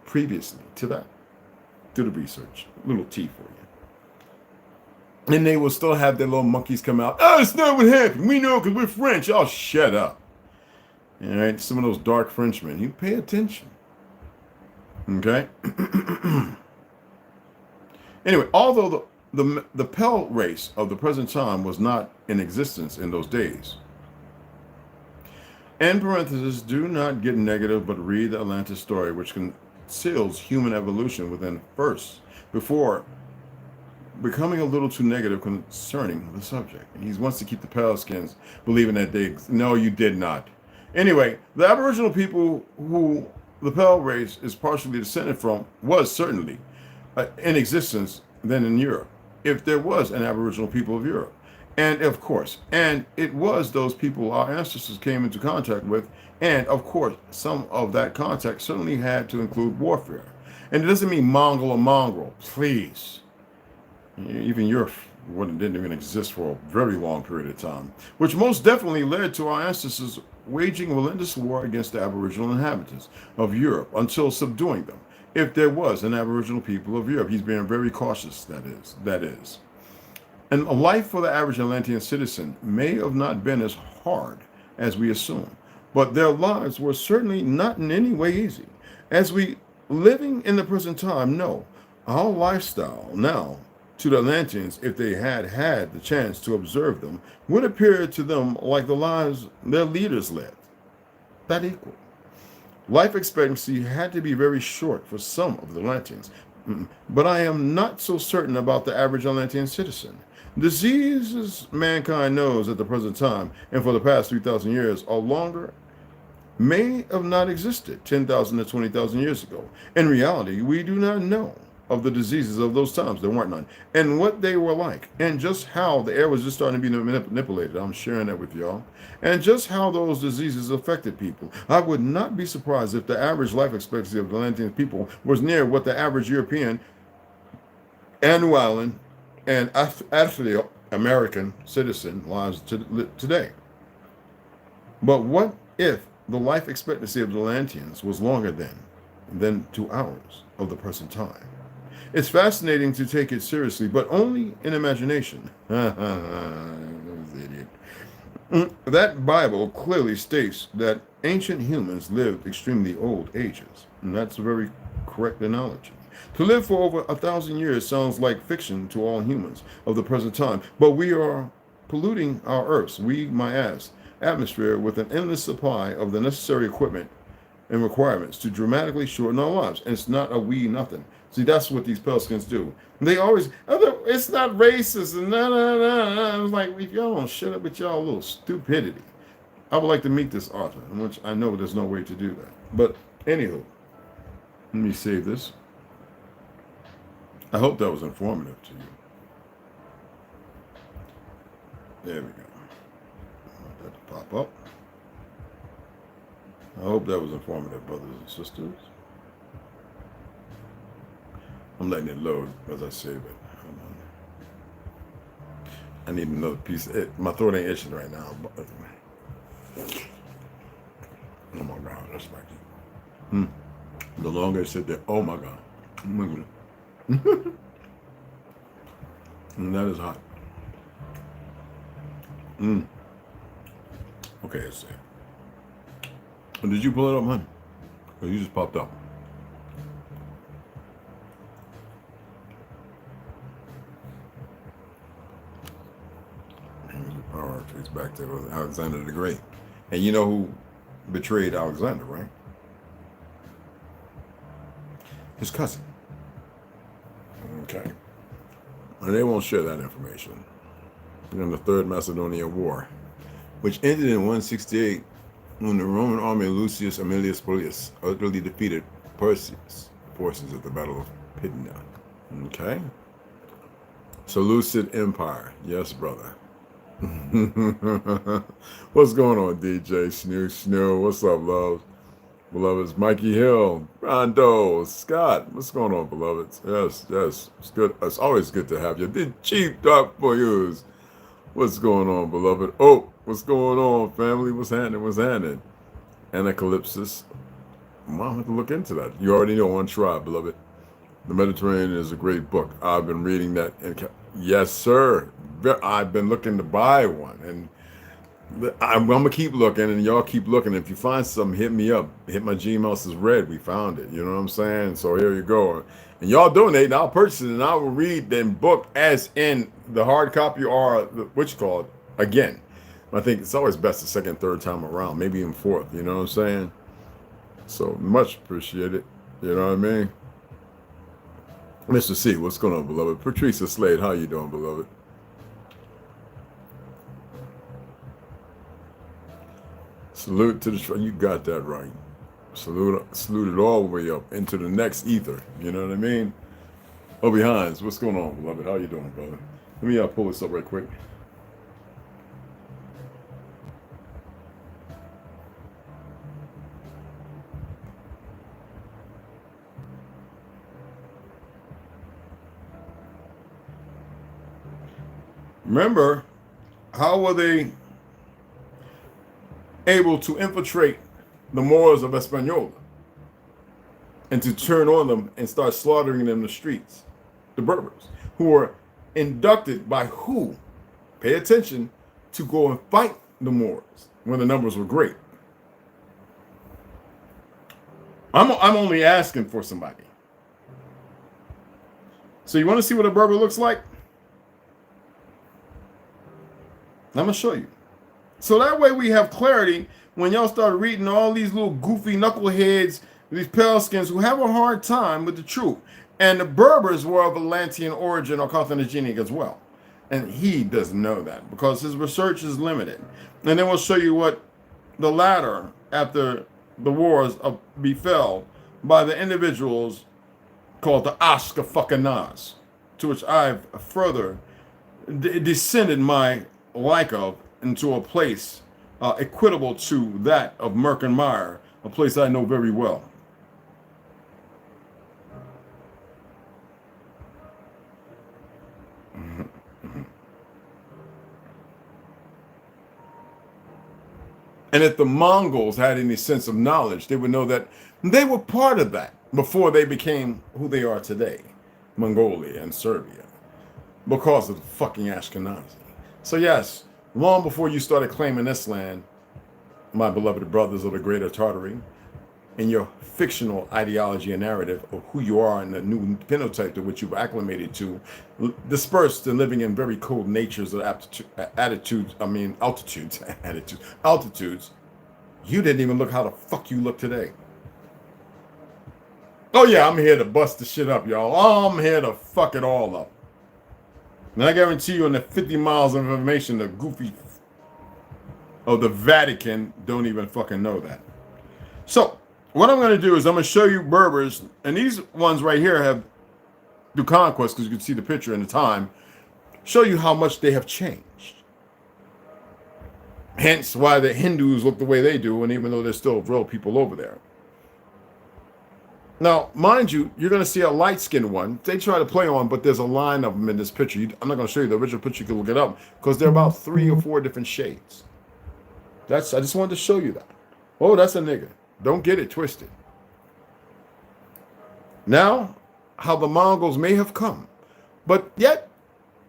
Previously to that? Do the research. Little T for you. And they will still have their little monkeys come out. Oh, it's not what happened. We know because we're French. Oh, shut up. All right? Some of those dark Frenchmen. You pay attention. Okay? Anyway, although the Pell race of the present time was not in existence in those days. In parentheses, do not get negative, but read the Atlantis story, which conceals human evolution within first, before becoming a little too negative concerning the subject. He wants to keep the pale skins believing that they... No, you did not. Anyway, the Aboriginal people who the pale race is partially descended from was certainly in existence then in Europe, if there was an Aboriginal people of Europe. And of course, and it was those people our ancestors came into contact with, and of course, some of that contact certainly had to include warfare. And it doesn't mean Mongol or mongrel, please. Even Europe didn't even exist for a very long period of time, which most definitely led to our ancestors waging a relentless war against the Aboriginal inhabitants of Europe until subduing them. If there was an Aboriginal people of Europe, he's being very cautious, that is. And a life for the average Atlantean citizen may have not been as hard as we assume, but their lives were certainly not in any way easy. As we living in the present time know, our lifestyle now to the Atlanteans, if they had had the chance to observe them, would appear to them like the lives their leaders led. That equal. Life expectancy had to be very short for some of the Atlanteans, but I am not so certain about the average Atlantean citizen. Diseases mankind knows at the present time, and for the past 3,000 years or longer, may have not existed 10,000 to 20,000 years ago. In reality, we do not know of the diseases of those times. There weren't none. And what they were like, and just how the air was just starting to be manipulated. I'm sharing that with y'all. And just how those diseases affected people. I would not be surprised if the average life expectancy of the Atlantean people was near what the average European and New Island and Afro-American citizen lives today. But what if the life expectancy of the Atlanteans was longer then than to ours of the present time? It's fascinating to take it seriously, but only in imagination. That Bible clearly states that ancient humans lived extremely old ages, and that's a very correct analogy. To live for over 1,000 years sounds like fiction to all humans of the present time, but we are polluting our Earth's, atmosphere with an endless supply of the necessary equipment and requirements to dramatically shorten our lives. And it's not a nothing. See, that's what these Pelskins do. They always, it's not racist, and I was like, if y'all don't shut up with y'all little stupidity. I would like to meet this author, which I know there's no way to do that. But anywho, let me save this. I hope that was informative to you. There we go. I want that to pop up. I hope that was informative, brothers and sisters. I'm letting it load as I save it. Hold on. I need another piece. My throat ain't itching right now. Oh my God, that's like the longer I sit there, oh my God. And that is hot. Okay, let's see. Did you pull it up, man? Or you just popped up? Power trace back to Alexander the Great. And you know who betrayed Alexander, right? His cousin. Okay. And they won't share that information. In the Third Macedonian War, which ended in 168 when the Roman army of Lucius Aemilius Bullius utterly defeated Perseus' forces at the Battle of Pydna. Okay. Seleucid Empire. Yes, brother. What's going on, DJ Snoo? What's up, love? Beloveds, Mikey Hill, Rondo, Scott. What's going on, beloveds? Yes, it's good. It's always good to have you. The Chief Doc for you. What's going on, beloved? Oh, what's going on, family? What's happening? Anacalypsis. I'm gonna have to look into that. You already know on tribe, beloved. The Mediterranean is a great book. I've been reading that. Yes, sir. I've been looking to buy one, and I'm gonna keep looking, and y'all keep looking. If you find something, hit me up. Hit my Gmail says red. We found it. You know what I'm saying? So here you go. And y'all donate, and I'll purchase it, and I will read the book as in the hard copy or what you call it again. I think it's always best the second, third time around, maybe even fourth. You know what I'm saying? So much appreciated. You know what I mean? Mr. C, what's going on, beloved? Patricia Slade, how you doing, beloved? Salute to the you got that right. Salute it all the way up into the next ether. You know what I mean? Obi Hines, what's going on, beloved? How you doing, brother? Let me pull this up right quick. Remember, how were they able to infiltrate the Moors of Hispaniola and to turn on them and start slaughtering them in the streets? The Berbers, who were inducted by who? Pay attention, to go and fight the Moors when the numbers were great. I'm only asking for somebody. So you want to see what a Berber looks like? I'm going to show you. So that way we have clarity when y'all start reading all these little goofy knuckleheads, these pale skins who have a hard time with the truth. And the Berbers were of Atlantean origin or Carthaginian as well. And he doesn't know that because his research is limited. And then we'll show you what the latter, after the wars befell by the individuals called the Ashkenazi, to which I've further descended my like of into a place equitable to that of Merck and Meyer, a place I know very well. And if the Mongols had any sense of knowledge, they would know that they were part of that before they became who they are today, Mongolia and Serbia, because of the fucking Ashkenazi. So yes, long before you started claiming this land, my beloved brothers of the Greater Tartary, in your fictional ideology and narrative of who you are and the new phenotype to which you've acclimated to, dispersed and living in very cold natures of altitudes, you didn't even look how the fuck you look today. Oh yeah, I'm here to bust the shit up, y'all. I'm here to fuck it all up. And I guarantee you in the 50 miles of information, the goofy of the Vatican don't even fucking know that. So what I'm going to do is I'm going to show you Berbers, and these ones right here have do conquest because you can see the picture and the time, show you how much they have changed. Hence why the Hindus look the way they do, and even though there's still real people over there. Now, mind you, you're going to see a light-skinned one. They try to play on, but there's a line of them in this picture. I'm not going to show you the original picture. You can look it up because they're about 3 or 4 different shades. I just wanted to show you that. Oh, that's a nigga. Don't get it twisted. Now, how the Mongols may have come, but yet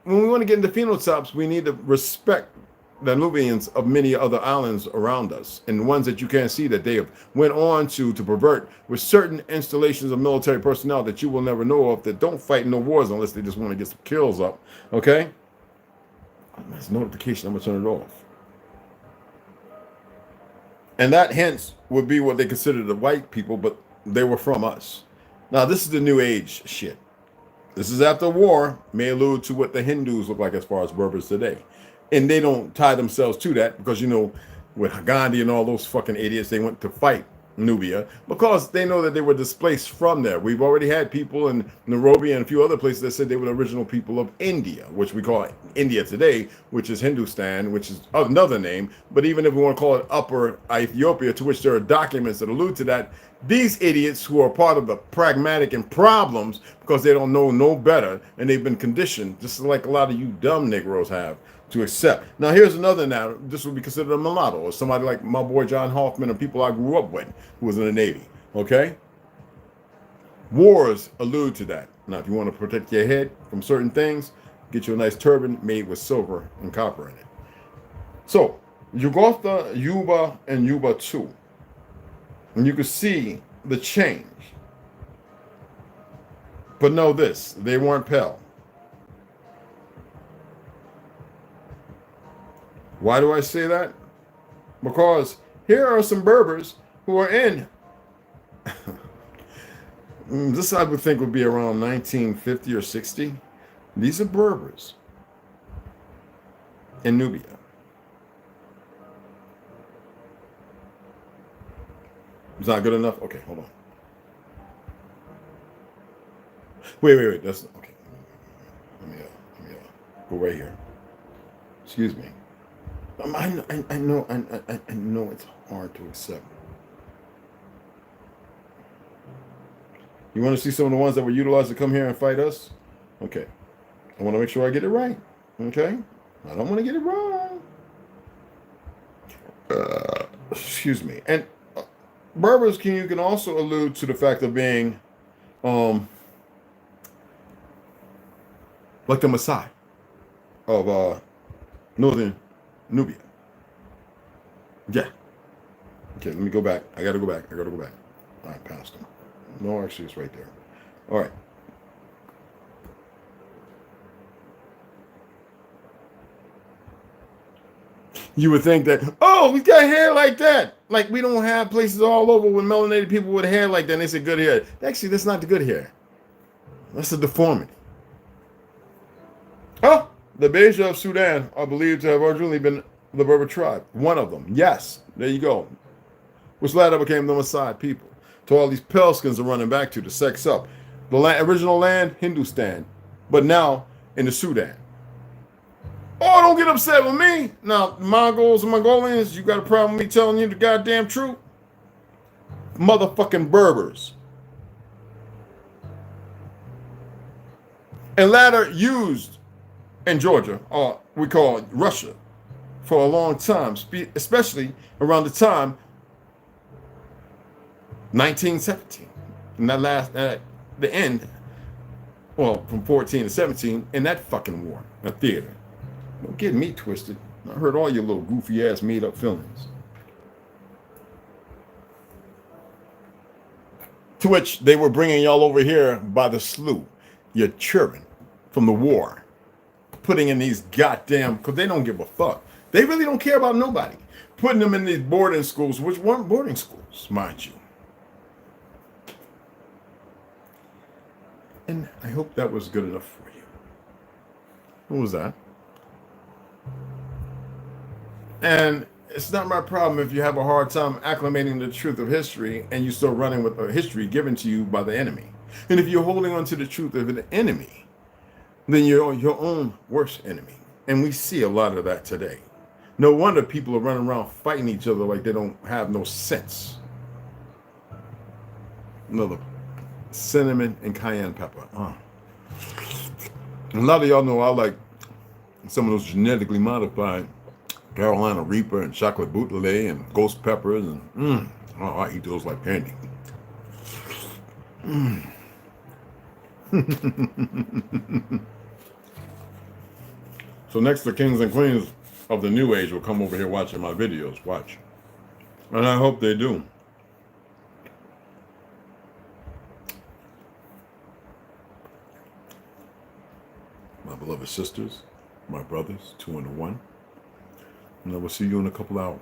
when we want to get into phenotypes, we need to respect the Nubians of many other islands around us, and the ones that you can't see that they have went on to pervert with certain installations of military personnel that you will never know of, that don't fight no wars unless they just want to get some kills up. Okay? That's a notification. I'm gonna turn it off. And that hence would be what they consider the white people, but they were from us. Now this is the new age shit. This is after war, may allude to what the Hindus look like as far as Berbers today. And they don't tie themselves to that because, you know, with Gandhi and all those fucking idiots, they went to fight Nubia because they know that they were displaced from there. We've already had people in Nairobi and a few other places that said they were the original people of India, which we call India today, which is Hindustan, which is another name. But even if we want to call it Upper Ethiopia, to which there are documents that allude to that, these idiots who are part of the pragmatic and problems because they don't know no better and they've been conditioned, just like a lot of you dumb Negroes have, to accept. Now, here's another now. This would be considered a mulatto or somebody like my boy John Hoffman and people I grew up with who was in the Navy. Okay? Wars allude to that. Now, if you want to protect your head from certain things, get you a nice turban made with silver and copper in it. So, Yugotha, Yuba, and Yuba 2. And you can see the change. But know this, they weren't pale. Why do I say that? Because here are some Berbers who are in, this I would think would be around 1950 or 60. These are Berbers in Nubia. It's not good enough? Okay, hold on. Wait. That's okay. Let me go right here. Excuse me. I know it's hard to accept. You want to see some of the ones that were utilized to come here and fight us? Okay. I want to make sure I get it right. Okay? I don't want to get it wrong. Excuse me. And Berbers you can also allude to the fact of being like the Maasai of northern Nubia. Yeah. Okay, let me go back. I gotta go back. All right, past them. No, actually, it's right there. All right. You would think that, oh, we got hair like that. Like we don't have places all over with melanated people with hair like that. And they say good hair. Actually, that's not the good hair. That's a deformity. Oh, the Beja of Sudan are believed to have originally been the Berber tribe. One of them. Yes, there you go. Which later became the Maasai people. So all these pale skins are running back to sex up. The original land, Hindustan. But now in the Sudan. Oh, don't get upset with me. Now, Mongols and Mongolians, you got a problem with me telling you the goddamn truth? Motherfucking Berbers. And latter used in Georgia, or we call it Russia, for a long time, especially around the time 1917. And that last, the end, well, from 14 to 17, in that fucking war, that theater. Don't get me twisted. I heard all your little goofy ass made up feelings. To which they were bringing y'all over here by the slew. Your children from the war. Putting in these goddamn, because they don't give a fuck. They really don't care about nobody. Putting them in these boarding schools, which weren't boarding schools, mind you. And I hope that was good enough for you. What was that? And it's not my problem if you have a hard time acclimating to the truth of history and you still running with a history given to you by the enemy. And if you're holding on to the truth of an enemy, then you're your own worst enemy. And we see a lot of that today. No wonder people are running around fighting each other like they don't have no sense. Another cinnamon and cayenne pepper. A lot of y'all know I like some of those genetically modified Carolina Reaper and chocolate bouteille and ghost peppers and I eat those like candy. So next, the kings and queens of the new age will come over here watching my videos. Watch. And I hope they do. My beloved sisters, my brothers, 2 and 1. And I will see you in a couple hours.